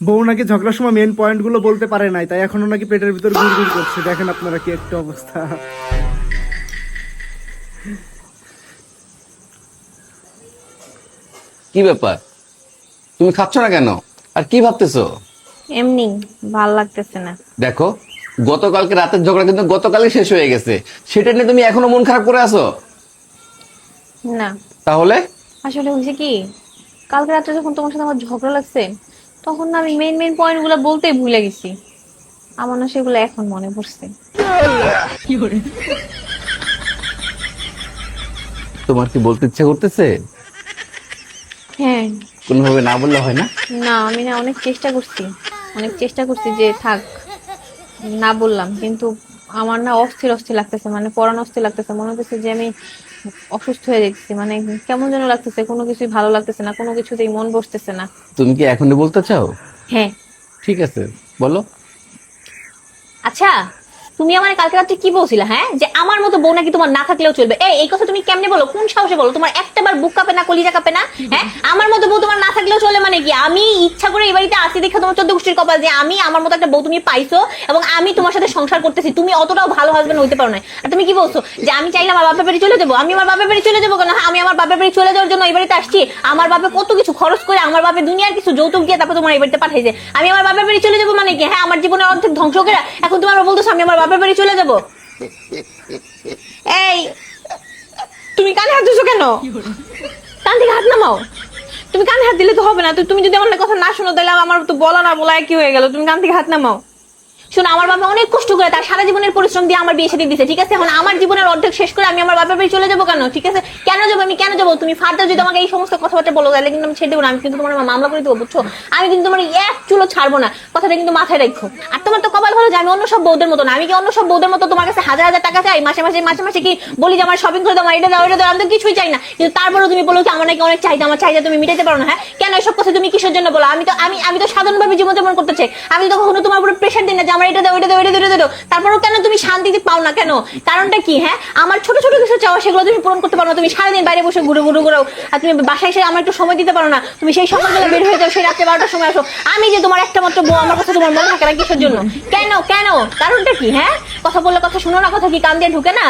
বউ নাকি ঝগড়ার সময় মেন পয়েন্ট গুলো বলতে পারে নাই, তাই এখনো নাকি পেটের ভিতর গুড়গুড় করছে। দেখেন আপনারা কি একটা অবস্থা। কি ব্যাপার, তুমি খাচ্ছ না কেন? আর কি ভাবতেছো? এমনি ভাল লাগতেছে না। দেখো, গতকালকে রাতের ঝগড়া কিন্তু গতকালই শেষ হয়ে গেছে, সেটা নিয়ে তুমি এখনো মন খারাপ করে আছো? না, তাহলে আসলে হয়েছে কি, কালকে রাত্রে যখন তোমার সাথে আমার ঝগড়া লাগছে, তখন না আমি মেইন মেইন পয়েন্ট গুলো বলতেই ভুলে গেছি। আমার না সেগুলো এখন মনে পড়ছে। তোমার কি বলতে ইচ্ছা করতেছে? হ্যাঁ। কোনোভাবে না বললে হয় না? না, আমি না অনেক চেষ্টা করছি, অনেক চেষ্টা করছি যে থাক, না বললাম, কিন্তু আমার না অস্থির অস্থির লাগতেছে, মানে পরাণ অস্থির লাগতেছে, মনে হচ্ছে যে আমি অসুস্থ হয়ে যাচ্ছি, মানে কেমন যেন লাগতেছে, কোনো কিছুই ভালো লাগতেছে না, কোনো কিছুতেই মন বসতেছে না। তুমি কি এখনই বলতে চাও? হ্যাঁ। ঠিক আছে, বলো। আচ্ছা, তুমি আমার কালকে রাত্রে কি বলছিলা, হ্যাঁ, যে আমার মতো বউ নাকি তোমার না থাকলেও চলবে? এই কথা তুমি কেমনে বলো? কোন সাহসে বলো? তোমার একটাবার বুক কাঁপে না, কলিজা কাঁপে না? হ্যাঁ, আমার মতো বউ তোমার না থাকলেও চলে মানে কি? আমি ইচ্ছা করে এই বাড়িতে আসি দেখে তোমার 14 গোষ্ঠীর কপাল যে আমি আমার মতো একটা বউ তুমি পাইছো, এবং আমি তোমার সাথে সংসার করতেছি। তুমি অতটাও ভালো হাজবেন্ড হইতে পারো না। আর তুমি কি বলছো যে আমি চাইলে আমার বাপের বাড়ি চলে যাবো? আমি আমার বাপের বাড়ি চলে যাবো কেন? হ্যাঁ, আমি আমার বাপের বাড়ি চলে যাওয়ার জন্য এই বাড়িতে আসছি। আমার বাপে কত কিছু খরচ করে, আমার বাপে দুনিয়ার কিছু যৌতুক দিয়ে তারপর তোমার এই বাড়িতে পাঠাইছে। আমি আমার বাপের বাড়ি চলে যাবো মানে কি? হ্যাঁ, আমার জীবনের অর্ধেক ধ্বংস করে এখন তুমি আমার বলতেছো আমি আমার বাপের বাড়ি চলে যাবো? এই, তুমি কানে হাত দিছো কেন? কান থেকে হাত নামাও। তুমি কানে হাত দিলে তো হবে না। তুমি যদি আমার কথা না শোনো তাহলে আমার তো বলা না বলা কি হয়ে গেল। তুমি কান থেকে হাত নামাও। শোনো, আমার বাবা অনেক কষ্ট করে তার সারা জীবনের পরিশ্রম দিয়ে আমার বিয়ে শাদী দিয়েছে, ঠিক আছে? এখন আমার জীবনের অর্ধেক শেষ করে আমি আমার বাপের বাড়ি চলে যাবো কেন? ঠিক আছে, কেন যাবো? আমি কেন যাবো? তুমি ফার্দার যদি আমাকে এই সমস্ত কথাবার্তা বলো তাহলে কিন্তু আমি ছেড়ে দেবো না। আমি কিন্তু তোমার মামলা করে দেবো, বুঝছো? আমি কিন্তু তোমার এক চুলো ছাড়বো না, কথাটা কিন্তু মাথায় রাখো। আর তোমার তো কপাল ভালো যে আমি অন্য সব বউদের মতো না। আমি কি অন্য সব বউদের মতো তোমার কাছে হাজার হাজার টাকা চাই মাসে মাসে? মাসে মাসে কি বলি যে আমার শপিং করে দাও, আমার এটা দাও, এটা দাও? আমি তো কিছুই চাই না, কিন্তু তারপরেও তুমি বলো কি আমার নাকি অনেক চাহিদা, আমার চাহিদা তুমি মিটাতে পারো না। হ্যাঁ, কেন এসব কথা তুমি কিসের জন্য বলো? আমি তো সাধারণভাবে জীবনযাপন করতে চাই। আমি তো কখনো তোমার উপরে প্রেশার দিই না যে আমার এটা দাও, এটা দাও, এটা দাও, এটা দাও। তারপরেও কেন তুমি শান্তিতে পাও না কেন? কারণটা কি? হ্যাঁ, আমার ছোট ছোট কিছু চাওয়া সেগুলো তুমি পূরণ করতে পারো না। তুমি সারাদিন বাইরে বসে ঘুরে ঘুরে ঘুরাও, আর তুমি বাসায় এসে আমার একটু সময় দিতে পারো না। তুমি সেই সকালবেলা বের হয়ে যাও, সেই রাত্রে 12টার সময় আসো। আমি যে তোমার একটা মাত্র বউ, আমার কথা তোমার মনে থাকে না কিসের জন্য? কেন কেন? কারণটা কি? হ্যাঁ, কথা বললে কথা শুনো না, কথা কি কান দিয়ে ঢুকে না?